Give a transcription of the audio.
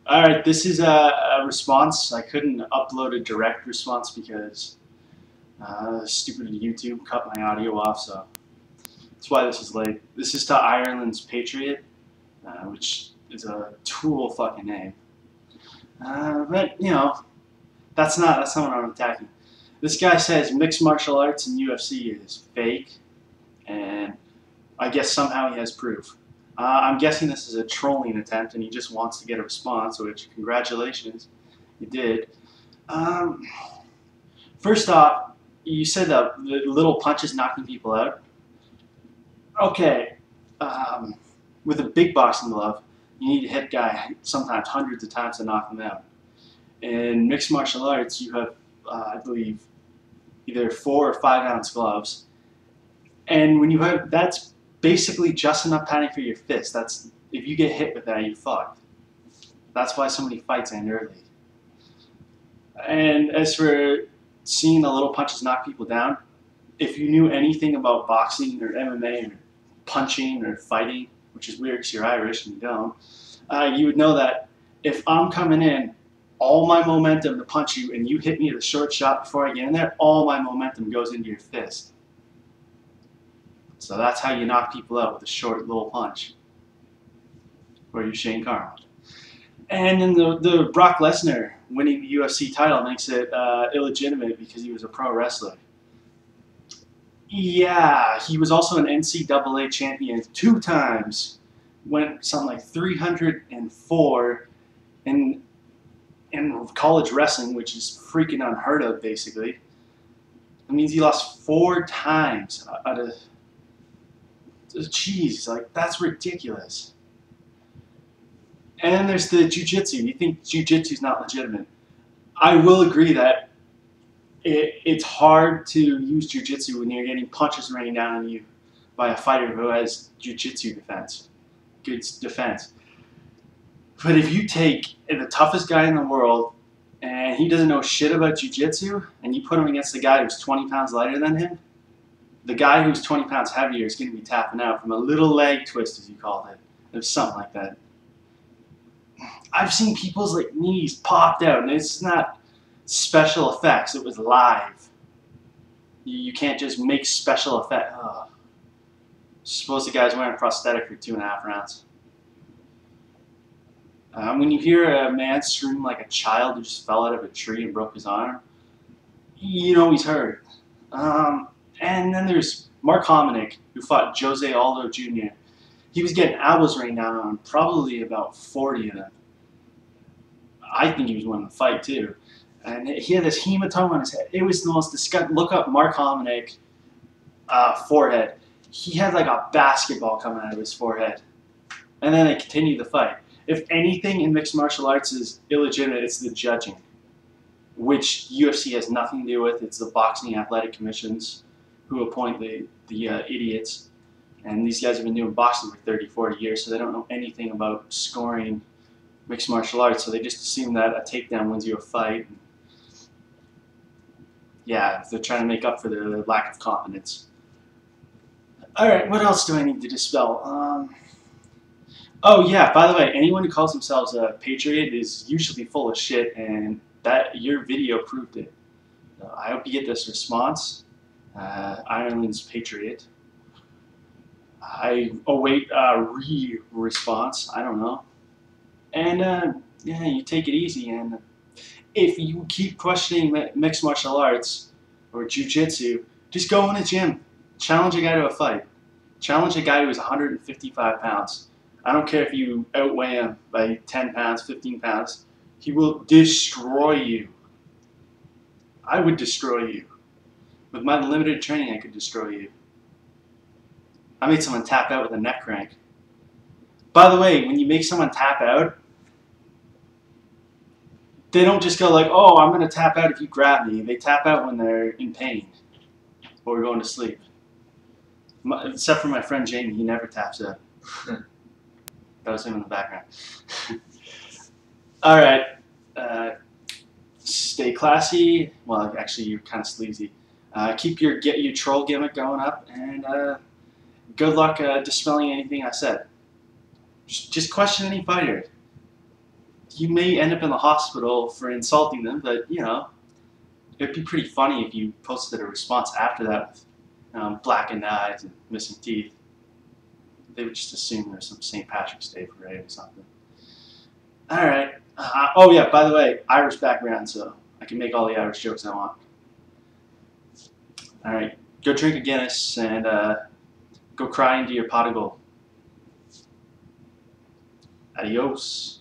All right, this is a response. I couldn't upload a direct response because stupid YouTube cut my audio off, so that's why this is late. This is to Ireland's Patriot, which is a tool fucking name. But you know, that's not what I'm attacking. This guy says mixed martial arts and UFC is fake, and I guess somehow he has proof. I'm guessing this is a trolling attempt, and he just wants to get a response. Which, congratulations, you did. Um, First off, you said that the little punches knocking people out. Okay, um, with a big boxing glove, you need to hit a guy sometimes hundreds of times to knock him out. In mixed martial arts, you have, I believe, either 4 or 5 ounce gloves, and when you have that's basically just enough padding for your fist. That's if you get hit with that, you fucked. That's why so many fights end early. And as for seeing the little punches knock people down, if you knew anything about boxing or MMA or punching or fighting, which is weird because you're Irish and you don't, you would know that if I'm coming in, all my momentum to punch you and you hit me with a short shot before I get in there, all my momentum goes into your fist. So that's how you knock people out with a short little punch. Or you're Shane Carmel. And then the Brock Lesnar winning the UFC title makes it illegitimate because he was a pro wrestler. Yeah, he was also an NCAA champion 2 times. Went something like 304 in college wrestling, which is freaking unheard of, basically. That means he lost 4 times out of... Jeez, like, that's ridiculous. And then there's the jiu-jitsu. You think jiu-jitsu is not legitimate. I will agree that it's hard to use jiu-jitsu when you're getting punches raining down on you by a fighter who has jiu-jitsu defense. Good defense. But if you take the toughest guy in the world and he doesn't know shit about jiu-jitsu and you put him against the guy who's 20 pounds lighter than him, the guy who's 20 pounds heavier is going to be tapping out from a little leg twist, as you called it. There's something like that. I've seen people's like knees popped out, and it's not special effects. It was live. You can't just make special effects. Oh. Suppose the guy's wearing a prosthetic for 2.5 rounds. When you hear a man scream like a child who just fell out of a tree and broke his arm, you know he's hurt. And then there's Mark Hominick, who fought Jose Aldo Jr. He was getting elbows rained down on probably about 40 of them. I think he was winning the fight too. And he had this hematoma on his head. It was the most disgusting. Look up Mark Hominick forehead. He had like a basketball coming out of his forehead. And then they continued the fight. If anything in mixed martial arts is illegitimate, it's the judging, which UFC has nothing to do with. It's the boxing athletic commissions who appoint the idiots. And these guys have been doing boxing for 30, 40 years, so they don't know anything about scoring mixed martial arts, so they just assume that a takedown wins you a fight. Yeah, they're trying to make up for their lack of confidence. Alright, what else do I need to dispel? Oh yeah, by the way, anyone who calls themselves a patriot is usually full of shit, and that your video proved it. I hope you get this response. Ireland's Patriot. I await a response. I don't know. And yeah, you take it easy. And if you keep questioning mixed martial arts or jiu-jitsu, just go in a gym. Challenge a guy to a fight. Challenge a guy who's 155 pounds. I don't care if you outweigh him by 10 pounds, 15 pounds. He will destroy you. I would destroy you. With my limited training, I could destroy you. I made someone tap out with a neck crank. By the way, when you make someone tap out, they don't just go like, oh, I'm going to tap out if you grab me. They tap out when they're in pain or going to sleep. Except for my friend Jamie, he never taps out. That was him in the background. All right. Stay classy. Well, actually, you're kind of sleazy. Keep your troll gimmick going up, and good luck dispelling anything I said. Just question any fighter. you may end up in the hospital for insulting them, but you know, it'd be pretty funny if you posted a response after that with blackened eyes and missing teeth. They would just assume there's some St. Patrick's Day parade or something. All right. Oh yeah, by the way, Irish background, so I can make all the Irish jokes I want. All right, go drink a Guinness and go cry into your pot of gold. Adios.